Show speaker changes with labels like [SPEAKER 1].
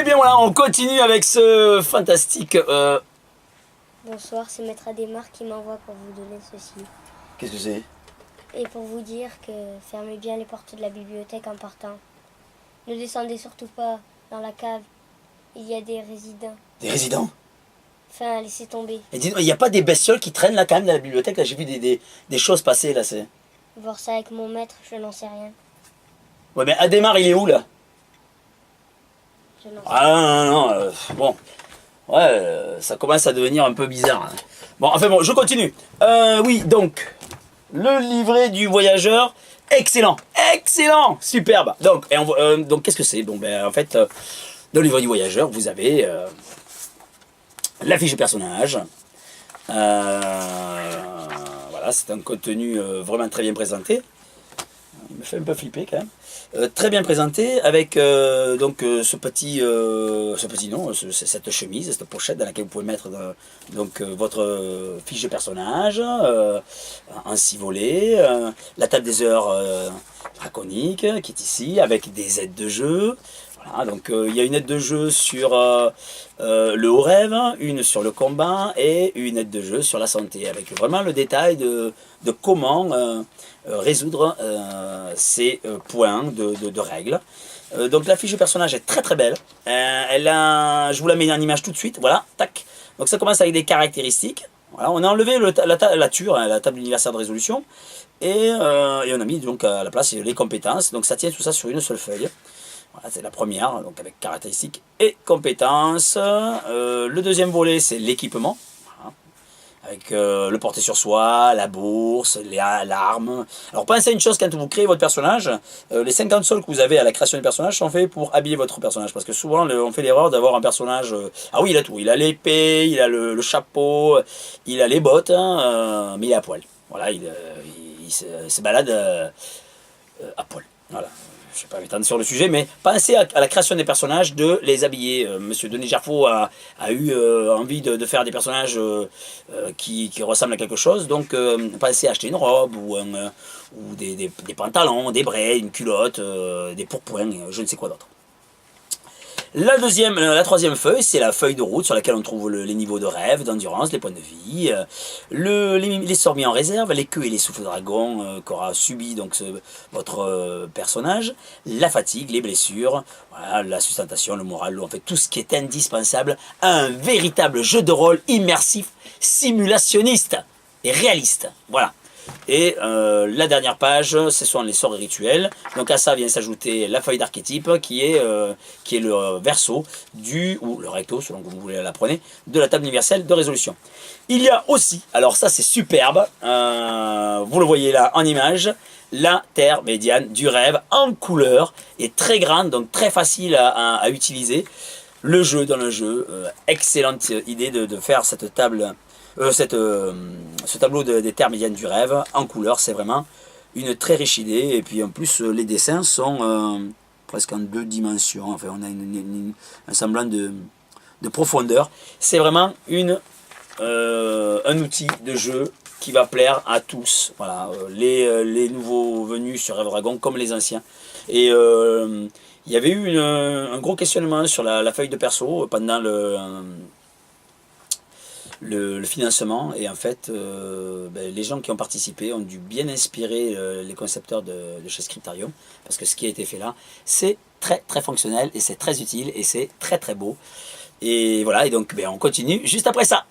[SPEAKER 1] Et bien voilà, on continue avec ce fantastique...
[SPEAKER 2] Bonsoir, c'est Maître Adhémar qui m'envoie pour vous donner ceci.
[SPEAKER 1] Qu'est-ce que c'est?
[SPEAKER 2] Et pour vous dire que fermez bien les portes de la bibliothèque en partant. Ne descendez surtout pas dans la cave, il y a des résidents.
[SPEAKER 1] Des résidents?
[SPEAKER 2] Enfin, laissez tomber.
[SPEAKER 1] Et dis, il n'y a pas des bestioles qui traînent là quand même dans la bibliothèque? Là j'ai vu des choses passer là. C'est...
[SPEAKER 2] Voir ça avec mon maître, je n'en sais rien.
[SPEAKER 1] Ouais mais Adhémar il est où là?
[SPEAKER 2] Je n'en sais
[SPEAKER 1] Ah non, bon. Ouais, ça commence à devenir un peu bizarre. Hein. Bon, enfin bon, je continue. Oui, donc, le livret du voyageur, excellent, excellent, superbe. Donc, donc qu'est-ce que c'est? Bon, ben, en fait, dans le livret du voyageur, vous avez la fiche de personnage. Voilà, c'est un contenu vraiment très bien présenté. Il me fait un peu flipper quand même. Très bien présenté avec donc cette chemise, cette pochette dans laquelle vous pouvez mettre donc votre fiche de personnage en 6 volets, la table des heures draconique qui est ici avec des aides de jeu. Voilà, donc il y a une aide de jeu sur le haut rêve, une sur le combat et une aide de jeu sur la santé, avec vraiment le détail de comment résoudre ces points de règles. Donc la fiche de personnage est très très belle. Je vous la mets en image tout de suite. Voilà, tac. Donc ça commence avec des caractéristiques. Voilà, on a enlevé la TUR, la table universelle de résolution, et on a mis donc à la place les compétences. Donc ça tient tout ça sur une seule feuille. Voilà, c'est la première, donc avec caractéristiques et compétences. Le deuxième volet, c'est l'équipement. Voilà, avec le porté sur soi, la bourse, l'arme. Alors pensez à une chose quand vous créez votre personnage, les 50 sols que vous avez à la création du personnage sont faits pour habiller votre personnage. Parce que souvent on fait l'erreur d'avoir un personnage... ah oui, il a tout, il a l'épée, il a le chapeau, il a les bottes, hein, mais il est à poil. Voilà, il se balade à poil. Voilà. Je ne vais pas m'étendre sur le sujet, mais pensez à la création des personnages, de les habiller. Monsieur Denis Gerfaud a eu envie de faire des personnages qui ressemblent à quelque chose, donc pensez à acheter une robe ou des pantalons, des braies, une culotte, des pourpoints, je ne sais quoi d'autre. La troisième feuille, c'est la feuille de route sur laquelle on trouve les niveaux de rêve, d'endurance, les points de vie, les sorts mis en réserve, les queues et les souffles de dragon qu'aura subi donc votre personnage, la fatigue, les blessures, voilà, la sustentation, le moral, en fait tout ce qui est indispensable à un véritable jeu de rôle immersif, simulationniste et réaliste. Voilà. Et la dernière page, ce sont les sorts et rituels. Donc à ça vient s'ajouter la feuille d'archétype qui est le verso ou le recto, selon que vous voulez la prendre, de la table universelle de résolution. Il y a aussi, alors ça c'est superbe, vous le voyez là en image, la terre médiane du rêve en couleur, est très grande, donc très facile à utiliser. Le jeu dans le jeu, excellente idée de faire cette table... ce tableau des terres médianes du rêve en couleur, c'est vraiment une très riche idée. Et puis en plus les dessins sont presque en 2 dimensions, enfin on a un semblant de profondeur. C'est vraiment un outil de jeu qui va plaire à tous, voilà, les nouveaux venus sur Rêve Dragon comme les anciens. Et il y avait eu un gros questionnement sur la feuille de perso pendant le financement, et en fait les gens qui ont participé ont dû bien inspirer les concepteurs de chez Scriptarium, parce que ce qui a été fait là c'est très très fonctionnel et c'est très utile et c'est très très beau. Et voilà, et donc on continue juste après ça.